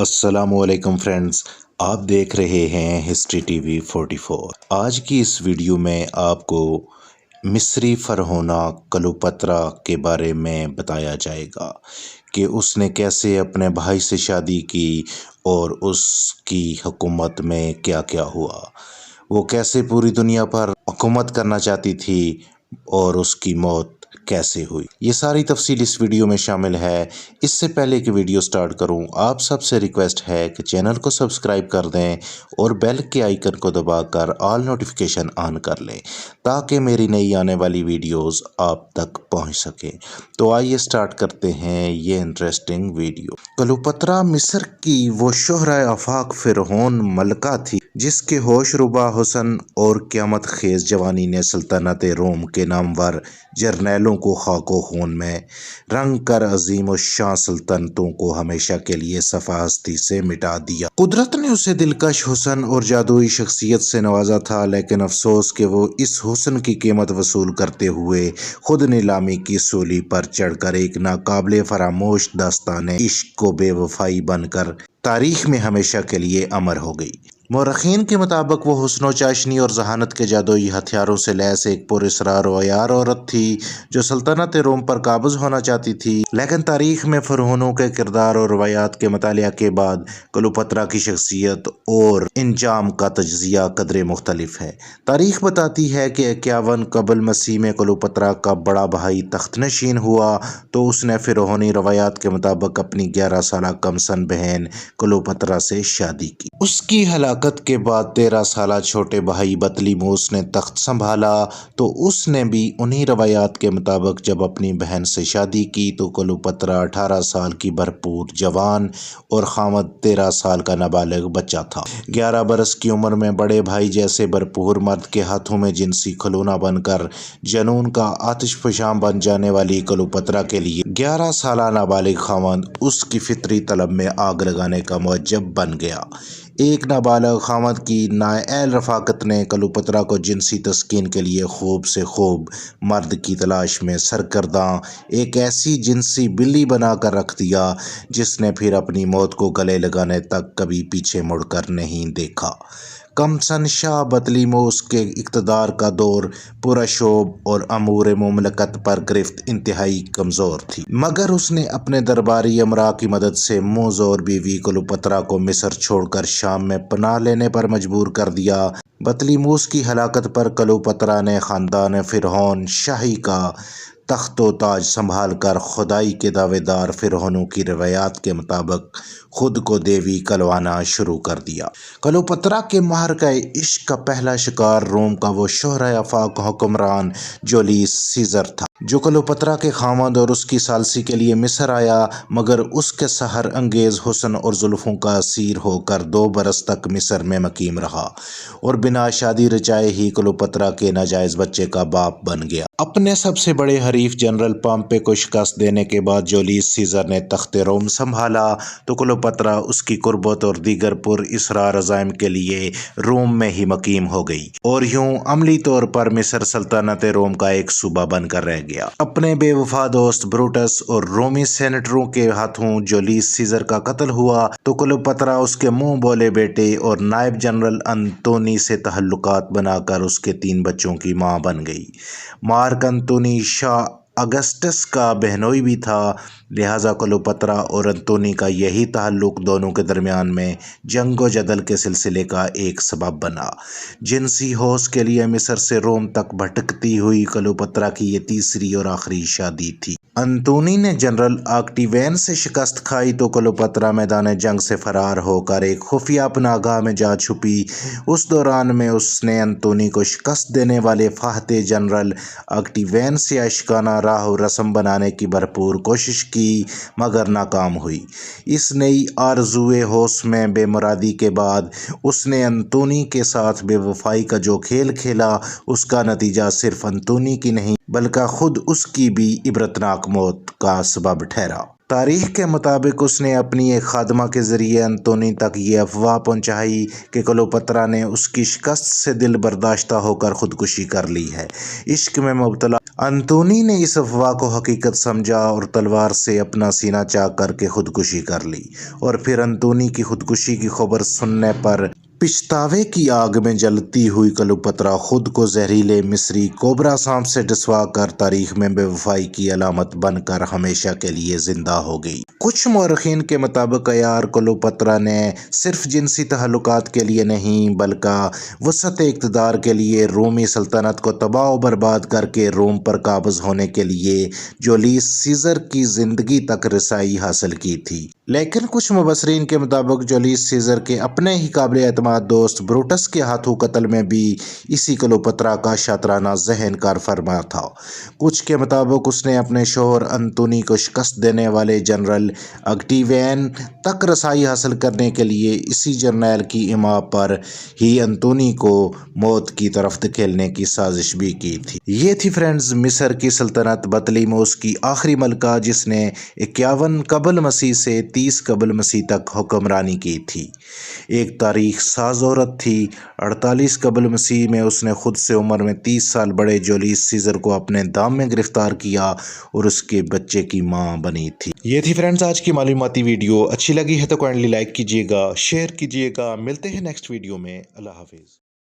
السلام علیکم فرینڈز، آپ دیکھ رہے ہیں ہسٹری ٹی وی 44۔ آج کی اس ویڈیو میں آپ کو مصری فرعونہ کلوپترا کے بارے میں بتایا جائے گا کہ اس نے کیسے اپنے بھائی سے شادی کی اور اس کی حکومت میں کیا کیا ہوا، وہ کیسے پوری دنیا پر حکومت کرنا چاہتی تھی اور اس کی موت کیسے ہوئی۔ یہ ساری تفصیل اس ویڈیو میں شامل ہے۔ اس سے پہلے کہ ویڈیو سٹارٹ کروں، آپ سب سے ریکویسٹ ہے کہ چینل کو سبسکرائب کر دیں اور بیل کے آئیکن کو دبا کر آل نوٹیفیکیشن آن کر لیں تاکہ میری نئی آنے والی ویڈیوز آپ تک پہنچ سکیں۔ تو آئیے سٹارٹ کرتے ہیں یہ انٹرسٹنگ ویڈیو۔ کلوپترا مصر کی وہ شہرۂ آفاق فرعون ملکہ تھی جس کے ہوش ربا حسن اور قیامت خیز جوانی نے سلطنت روم کے نامور جرنیلوں کو خاک و خون میں رنگ کر عظیم الشان سلطنتوں کو ہمیشہ کے لیے صفحہ ہستی سے مٹا دیا۔ قدرت نے اسے دلکش حسن اور جادوئی شخصیت سے نوازا تھا، لیکن افسوس کہ وہ اس حسن کی قیمت وصول کرتے ہوئے خود نیلامی کی سولی پر چڑھ کر ایک ناقابل فراموش داستان عشق و بے وفائی بن کر تاریخ میں ہمیشہ کے لیے امر ہو گئی۔ مورخین کے مطابق وہ حسن و چاشنی اور ذہانت کے جادوئی ہتھیاروں سے لیس ایک پراسرار و عیار عورت تھی جو سلطنت روم پر قابض ہونا چاہتی تھی، لیکن تاریخ میں فرعونوں کے کردار اور روایات کے مطالعہ کے بعد کلوپترا کی شخصیت اور انجام کا تجزیہ قدرے مختلف ہے۔ تاریخ بتاتی ہے کہ 51 قبل مسیح میں کلوپترا کا بڑا بھائی تخت نشین ہوا تو اس نے فرعونی روایات کے مطابق اپنی 11 سالہ کم سن بہن کلوپترا سے شادی کی۔ اس کی ہلاکت کے بعد 13 سالہ چھوٹے بھائی بطلیموس نے تخت سنبھالا تو اس نے بھی انہی روایات کے مطابق جب اپنی بہن سے شادی کی تو کلوپترا 18 سال کی بھرپور جوان اور خامد 13 سال کا نابالغ بچہ تھا۔ 11 برس کی عمر میں بڑے بھائی جیسے بھرپور مرد کے ہاتھوں میں جنسی کھلونا بن کر جنون کا آتش فشاں بن جانے والی کلوپترا کے لیے 11 سالہ نابالغ خامد اس کی فطری طلب میں آگ لگانے کا موجب بن گیا۔ ایک نابالغ خامد کی نااہل رفاقت نے کلوپترا کو جنسی تسکین کے لیے خوب سے خوب مرد کی تلاش میں سرگرداں ایک ایسی جنسی بلی بنا کر رکھ دیا جس نے پھر اپنی موت کو گلے لگانے تک کبھی پیچھے مڑ کر نہیں دیکھا۔ کم سن شاہ بطلیموس کے اقتدار کا دور پرشوب اور امور مملکت پر گرفت انتہائی کمزور تھی، مگر اس نے اپنے درباری امراء کی مدد سے منہ زور بیوی کلوپترا کو مصر چھوڑ کر شام میں پناہ لینے پر مجبور کر دیا۔ بطلیموس کی ہلاکت پر کلوپترا نے خاندان فرعون شاہی کا تخت و تاج سنبھال کر خدائی کے دعوے دار فرعونوں کی روایات کے مطابق خود کو دیوی کہلوانا شروع کر دیا۔ کلوپترا کے معرکہ عشق کا پہلا شکار روم کا وہ شہرۂ آفاق حکمران جولیس سیزر تھا جو کلوپترا کے خامد اور اس کی ثالثی کے لیے مصر آیا، مگر اس کے سحر انگیز حسن اور زلفوں کا اسیر ہو کر 2 برس تک مصر میں مقیم رہا اور بنا شادی رچائے ہی کلوپترا کے ناجائز بچے کا باپ بن گیا۔ اپنے سب سے بڑے حریف جنرل پامپے کو شکست دینے کے بعد جولیس سیزر نے تخت روم سنبھالا تو کلوپترا اس کی قربت اور دیگر پر اصرار عزائم کے لیے روم میں ہی مقیم ہو گئی اور یوں عملی طور پر مصر سلطنت روم کا ایک صوبہ بن کر رہ گیا۔ اپنے بے وفا دوست بروٹس اور رومی سینیٹروں کے ہاتھوں جولیس سیزر کا قتل ہوا تو کلوپترا اس کے منہ بولے بیٹے اور نائب جنرل انتونی سے تعلقات بنا کر اس کے 3 بچوں کی ماں بن گئی۔ مارک انتونی شاہ اگسٹس کا بہنوئی بھی تھا، لہٰذا کلوپترا اور انتونی کا یہی تعلق دونوں کے درمیان میں جنگ و جدل کے سلسلے کا ایک سبب بنا۔ جنسی ہوس کے لیے مصر سے روم تک بھٹکتی ہوئی کلوپترا کی یہ تیسری اور آخری شادی تھی۔ انتونی نے جنرل آکٹیوین سے شکست کھائی تو کلوپترا میدان جنگ سے فرار ہو کر ایک خفیہ پناہگاہ میں جا چھپی۔ اس دوران میں اس نے انتونی کو شکست دینے والے فاتح جنرل آکٹیوین سے عاشقانہ راہ و رسم بنانے کی بھرپور کوشش کی مگر ناکام ہوئی۔ اس نئی آرزوئے ہوس میں بے مرادی کے بعد اس نے انتونی کے ساتھ بے وفائی کا جو کھیل کھیلا اس کا نتیجہ صرف انتونی کی نہیں بلکہ خود اس کی بھی عبرتناک موت کا سبب ٹھہرا۔ تاریخ کے مطابق اس نے اپنی ایک خادمہ کے ذریعے انتونی تک یہ افواہ پہنچائی کہ کلیوپاترا نے اس کی شکست سے دل برداشتہ ہو کر خودکشی کر لی ہے۔ عشق میں مبتلا انتونی نے اس افواہ کو حقیقت سمجھا اور تلوار سے اپنا سینہ چاک کر کے خودکشی کر لی، اور پھر انتونی کی خودکشی کی خبر سننے پر پچھتاوے کی آگ میں جلتی ہوئی کلیوپاترا خود کو زہریلے مصری کوبرا سانپ سے ڈسوا کر تاریخ میں بے وفائی کی علامت بن کر ہمیشہ کے لیے زندہ ہو گئی۔ کچھ مورخین کے مطابق عیار کلیوپاترا نے صرف جنسی تعلقات کے لیے نہیں بلکہ وسعت اقتدار کے لیے رومی سلطنت کو تباہ و برباد کر کے روم پر قابض ہونے کے لیے جولیس سیزر کی زندگی تک رسائی حاصل کی تھی۔ لیکن کچھ مبصرین کے مطابق جولیس سیزر کے اپنے ہی قابل اعتماد دوست بروٹس کے ہاتھوں قتل میں بھی اسی کلیوپاترا کا شاطرانہ ذہن کار فرما تھا۔ کچھ کے مطابق اس نے اپنے شوہر انتونی کو شکست دینے والے جنرل اکٹیوین تک رسائی حاصل کرنے کے لیے اسی جرنیل کی اماں پر ہی انتونی کو موت کی طرف دھکیلنے کی سازش بھی کی تھی۔ یہ تھی فرینڈز مصر کی سلطنت بطلیموس کی آخری ملکہ، جس نے 51 قبل مسیح سے 30 قبل مسیح تک حکمرانی کی تھی۔ ایک تاریخ ساز عورت تھی۔ 48 قبل مسیح میں اس نے خود سے عمر میں 30 سال بڑے جولیس سیزر کو اپنے دام میں گرفتار کیا اور اس کے بچے کی ماں بنی تھی۔ یہ تھی فرینڈز آج کی معلوماتی ویڈیو۔ اچھی لگی ہے تو کائنڈلی لائک کیجیے گا، شیئر کیجیے گا۔ ملتے ہیں نیکسٹ ویڈیو میں۔ اللہ حافظ۔